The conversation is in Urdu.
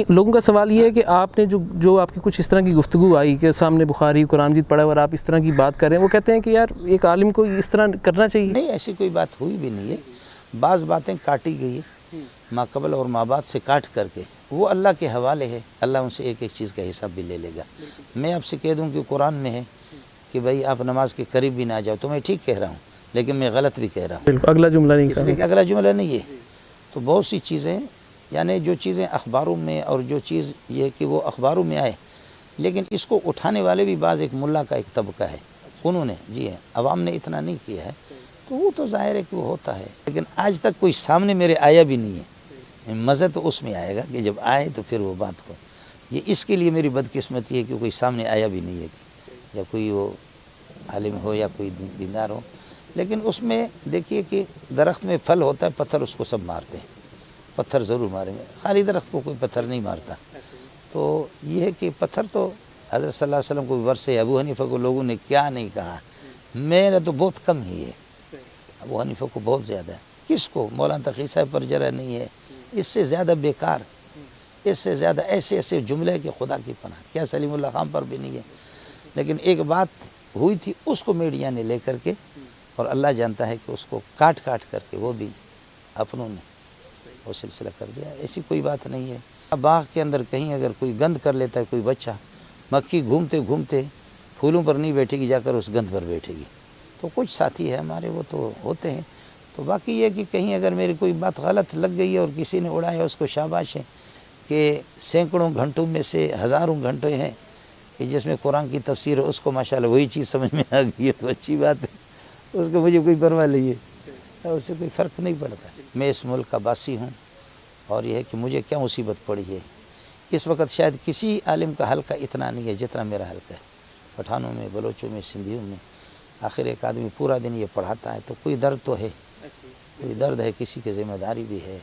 لوگوں کا سوال یہ ہے کہ آپ نے جو آپ کی کچھ اس طرح کی گفتگو آئی کہ سامنے بخاری قرآن مجید پڑھا اور آپ اس طرح کی بات کر رہے ہیں، وہ کہتے ہیں کہ یار ایک عالم کو اس طرح کرنا چاہیے؟ نہیں، ایسی کوئی بات ہوئی بھی نہیں ہے. بعض باتیں کاٹی گئی ہے ما قبل اور ما بعد سے کاٹ کر کے، وہ اللہ کے حوالے ہے. اللہ ان سے ایک ایک چیز کا حساب بھی لے لے گا. میں آپ سے کہہ دوں کہ قرآن میں ہے کہ بھائی آپ نماز کے قریب بھی نہ جاؤ، تو میں ٹھیک کہہ رہا ہوں لیکن میں غلط بھی کہہ رہا ہوں. بالکل اگلا جملہ نہیں اس لیے کہ کہا. اگلا جملہ نہیں ہے. تو بہت سی چیزیں، یعنی جو چیزیں اخباروں میں، اور جو چیز یہ کہ وہ اخباروں میں آئے، لیکن اس کو اٹھانے والے بھی بعض ایک ملا کا ایک طبقہ ہے، انہوں نے جی ہے، عوام نے اتنا نہیں کیا ہے. تو وہ تو ظاہر ہے کہ وہ ہوتا ہے، لیکن آج تک کوئی سامنے میرے آیا بھی نہیں ہے. مزہ تو اس میں آئے گا کہ جب آئے تو پھر وہ بات کو، یہ اس کے لیے میری بدقسمتی ہے کہ کوئی سامنے آیا بھی نہیں ہے، یا کوئی وہ عالم ہو یا کوئی دیندار ہو. لیکن اس میں دیکھیے کہ درخت میں پھل ہوتا ہے، پتھر اس کو سب مارتے ہیں، پتھر ضرور ماریں گے، خالی درخت کو کوئی پتھر نہیں مارتا. تو یہ ہے کہ پتھر تو حضرت صلی اللہ علیہ وسلم کو برسے، ابو حنیفہ کو لوگوں نے کیا نہیں کہا، میرا تو بہت کم ہی ہے، ابو حنیفہ کو بہت زیادہ ہے. کس کو؟ مولانا تقی صاحب پر جرح نہیں ہے. اس سے زیادہ بیکار، اس سے زیادہ ایسے ایسے جملے کہ خدا کی پناہ، کیا سلیم اللہ خان پر بھی نہیں ہے. لیکن ایک بات ہوئی تھی، اس کو میڈیا نے لے کر کے، اور اللہ جانتا ہے کہ اس کو کاٹ کر کے وہ بھی اپنوں نے وہ سلسلہ کر دیا. ایسی کوئی بات نہیں ہے. باغ کے اندر کہیں اگر کوئی گند کر لیتا ہے کوئی بچہ، مکھی گھومتے گھومتے پھولوں پر نہیں بیٹھے گی، جا کر اس گند پر بیٹھے گی. تو کچھ ساتھی ہے ہمارے، وہ تو ہوتے ہیں. تو باقی یہ کہ کہیں اگر میری کوئی بات غلط لگ گئی ہے اور کسی نے اڑایا، اس کو شاباش ہے کہ سینکڑوں گھنٹوں میں سے ہزاروں گھنٹے ہیں کہ جس میں قرآن کی تفسیر ہے، اس کو ماشاءاللہ وہی چیز سمجھ میں آ گئی ہے تو اچھی بات ہے، اس کو مجھے کوئی پرواہ نہیں ہے، اس سے کوئی فرق نہیں پڑتا. میں اس ملک کا باسی ہوں، اور یہ ہے کہ مجھے کیا مصیبت پڑی ہے. اس وقت شاید کسی عالم کا حلقہ اتنا نہیں ہے جتنا میرا حلقہ ہے، پٹھانوں میں، بلوچوں میں، سندھیوں میں. آخر ایک آدمی پورا دن یہ پڑھاتا ہے تو کوئی درد تو ہے، کوئی درد ہے، کسی کی ذمہ داری بھی ہے.